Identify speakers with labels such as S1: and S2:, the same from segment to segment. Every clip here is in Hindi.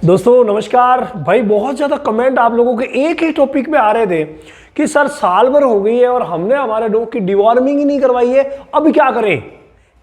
S1: दोस्तों नमस्कार भाई। बहुत ज़्यादा कमेंट आप लोगों के एक ही टॉपिक पे आ रहे थे कि सर साल भर हो गई है और हमने हमारे डॉग की डिवॉर्मिंग ही नहीं करवाई है, अब क्या करें,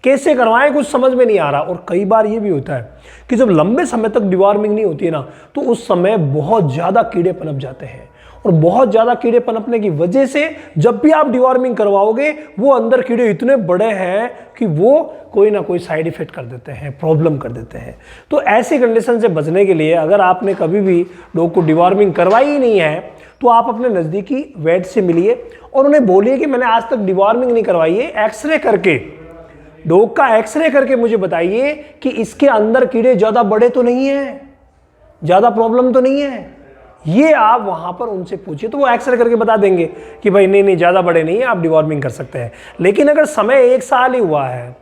S1: कैसे करवाएं, कुछ समझ में नहीं आ रहा। और कई बार ये भी होता है कि जब लंबे समय तक डिवॉर्मिंग नहीं होती है ना, तो उस समय बहुत ज़्यादा कीड़े पनप जाते हैं और बहुत ज़्यादा कीड़े पनपने की वजह से जब भी आप डिवॉर्मिंग करवाओगे वो अंदर कीड़े इतने बड़े हैं कि वो कोई ना कोई साइड इफेक्ट कर देते हैं, प्रॉब्लम कर देते हैं। तो ऐसी कंडीशन से बचने के लिए अगर आपने कभी भी डॉग को डिवॉर्मिंग करवाई ही नहीं है तो आप अपने नज़दीकी वेट से मिलिए और उन्हें बोलिए कि मैंने आज तक डिवॉर्मिंग नहीं करवाई है, एक्सरे करके, डॉग का एक्सरे करके मुझे बताइए कि इसके अंदर कीड़े ज़्यादा बड़े तो नहीं है, ज़्यादा प्रॉब्लम तो नहीं है। ये आप वहां पर उनसे पूछिए तो वो एक्सरे करके बता देंगे कि भाई नहीं ज़्यादा बड़े नहीं है, आप डिवॉर्मिंग कर सकते हैं। लेकिन अगर समय 1 साल ही हुआ है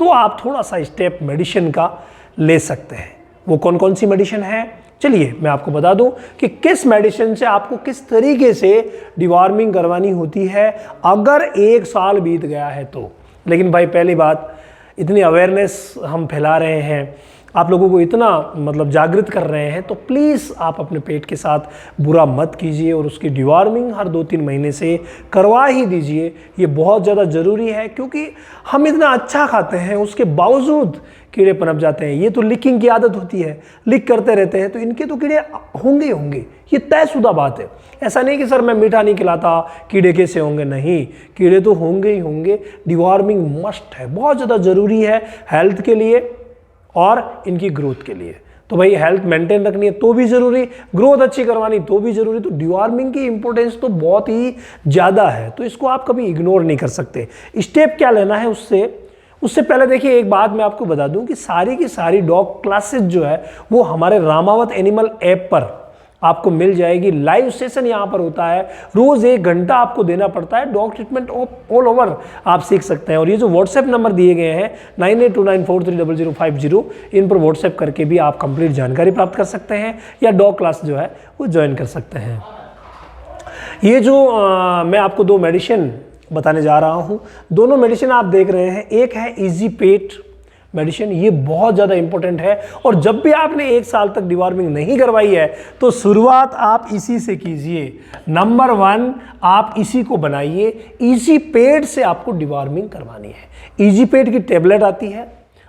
S1: तो आप थोड़ा सा स्टेप मेडिसिन का ले सकते हैं। वो कौन कौन सी मेडिसिन है, चलिए मैं आपको बता दूं कि किस मेडिसिन से आपको किस तरीके से डिवॉर्मिंग करवानी होती है अगर 1 साल बीत गया है तो। लेकिन भाई पहली बात, इतनी अवेयरनेस हम फैला रहे हैं, आप लोगों को इतना जागृत कर रहे हैं, तो प्लीज़ आप अपने पेट के साथ बुरा मत कीजिए और उसकी डिवॉर्मिंग हर 2-3 महीने से करवा ही दीजिए। ये बहुत ज़्यादा ज़रूरी है क्योंकि हम इतना अच्छा खाते हैं उसके बावजूद कीड़े पनप जाते हैं। ये तो लीकिंग की आदत होती है, लीक करते रहते हैं तो इनके तो कीड़े होंगे ही होंगे, ये तयशुदा बात है। ऐसा नहीं कि सर मैं मीठा नहीं खिलाता कीड़े कैसे होंगे, नहीं, कीड़े तो होंगे ही होंगे। डिवॉर्मिंग मस्ट है, बहुत ज़्यादा ज़रूरी है हेल्थ के लिए और इनकी ग्रोथ के लिए। तो भाई हेल्थ मेंटेन रखनी है तो भी ज़रूरी, ग्रोथ अच्छी करवानी तो भी ज़रूरी। तो डिवॉर्मिंग की इंपॉर्टेंस तो बहुत ही ज़्यादा है, तो इसको आप कभी इग्नोर नहीं कर सकते। स्टेप क्या लेना है उससे पहले देखिए एक बात मैं आपको बता दूं कि सारी की सारी डॉग क्लासेस जो है वो हमारे रामावत एनिमल ऐप पर आपको मिल जाएगी। लाइव सेशन यहाँ पर होता है, रोज़ 1 घंटा आपको देना पड़ता है। डॉग ट्रीटमेंट ऑल ओवर आप सीख सकते हैं। और ये जो व्हाट्सएप नंबर दिए गए हैं 9829430050, इन पर व्हाट्सएप करके भी आप कंप्लीट जानकारी प्राप्त कर सकते हैं या डॉग क्लास जो है वो ज्वाइन कर सकते हैं। ये जो मैं आपको 2 मेडिसिन बताने जा रहा हूँ, दोनों मेडिसिन आप देख रहे हैं, एक है इजी पेट मेडिसिन, ये बहुत ज़्यादा इंपॉर्टेंट है। और जब भी आपने 1 साल तक डिवॉर्मिंग नहीं करवाई है तो शुरुआत आप इसी से कीजिए। नंबर 1 आप इसी को बनाइए। इजी पेट से आपको डिवॉर्मिंग करवानी है। इजी पेट की टेबलेट आती है,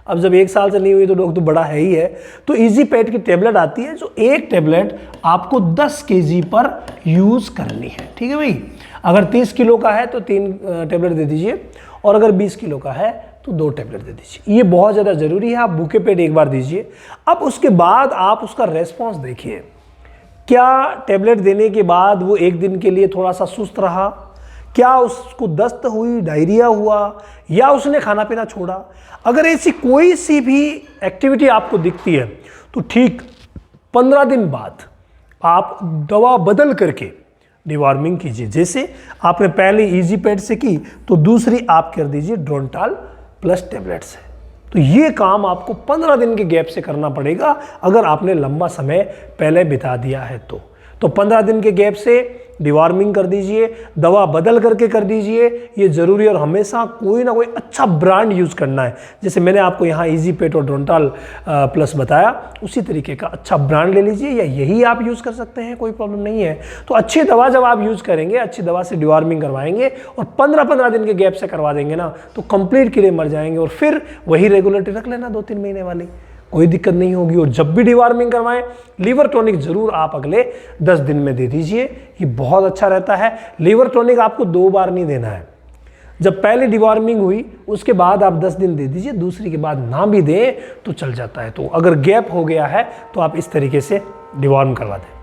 S1: अब जब 1 साल से नहीं हुई तो डॉग तो बड़ा है ही है, तो इजी पेट की टेबलेट आती है जो एक टेबलेट आपको 10 kg पर यूज़ करनी है। ठीक है भाई, अगर 30 किलो का है तो 3 टेबलेट दे दीजिए और अगर 20 किलो का है तो 2 टेबलेट दे दीजिए। ये बहुत ज़्यादा ज़रूरी है, आप भूखे पेट एक बार दीजिए। अब उसके बाद आप उसका रेस्पॉन्स देखिए, क्या टेबलेट देने के बाद वो 1 दिन के लिए थोड़ा सा सुस्त रहा, क्या उसको दस्त हुई, डायरिया हुआ, या उसने खाना पीना छोड़ा। अगर ऐसी कोई सी भी एक्टिविटी आपको दिखती है तो ठीक 15 दिन बाद आप दवा बदल करके डिवॉर्मिंग कीजिए। जैसे आपने पहले इजी पेट से की तो दूसरी आप कर दीजिए ड्रोनटाल प्लस टेबलेट से। तो ये काम आपको 15 दिन के गैप से करना पड़ेगा अगर आपने लंबा समय पहले बिता दिया है तो 15 दिन के गैप से डिवॉर्मिंग कर दीजिए, दवा बदल करके कर दीजिए, ये ज़रूरी। और हमेशा कोई ना कोई अच्छा ब्रांड यूज़ करना है। जैसे मैंने आपको यहाँ इजी पेट और ड्रोनटाल प्लस बताया, उसी तरीके का अच्छा ब्रांड ले लीजिए या यही आप यूज़ कर सकते हैं, कोई प्रॉब्लम नहीं है। तो अच्छी दवा जब आप यूज़ करेंगे, अच्छी दवा से डिवॉर्मिंग करवाएंगे और 15-15 दिन के गैप से करवा देंगे ना, तो कंप्लीट कीड़े मर जाएंगे। और फिर वही रेगुलरिटी रख लेना 2-3 महीने वाली, कोई दिक्कत नहीं होगी। और जब भी डिवॉर्मिंग करवाएं, लीवर टॉनिक जरूर आप अगले 10 दिन में दे दीजिए, ये बहुत अच्छा रहता है। लीवर टॉनिक आपको 2 बार नहीं देना है। जब पहले डिवॉर्मिंग हुई उसके बाद आप 10 दिन दे दीजिए, दूसरी के बाद ना भी दें तो चल जाता है। तो अगर गैप हो गया है तो आप इस तरीके से डिवॉर्म करवा दें।